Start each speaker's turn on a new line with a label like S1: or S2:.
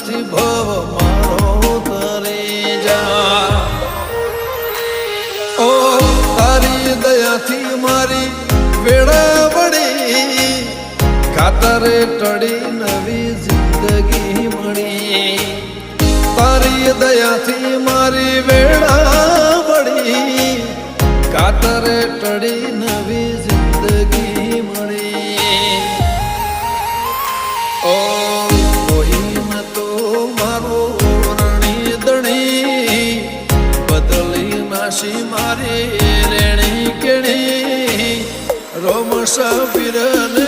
S1: નથી ભવ મારો તરી જા ઓ તારી દયાથી મારી વેળા વળી ખાતરે ટળી નવી જિંદગી મળી તારી દયાથી મારી વેળા વળી ખાતરે ટળી નવી જિંદગી મળી ઓ કોઈ ન તો મારો રણી દણી બદલી નાશી મારી રેણી કેણી રોમ સબીરને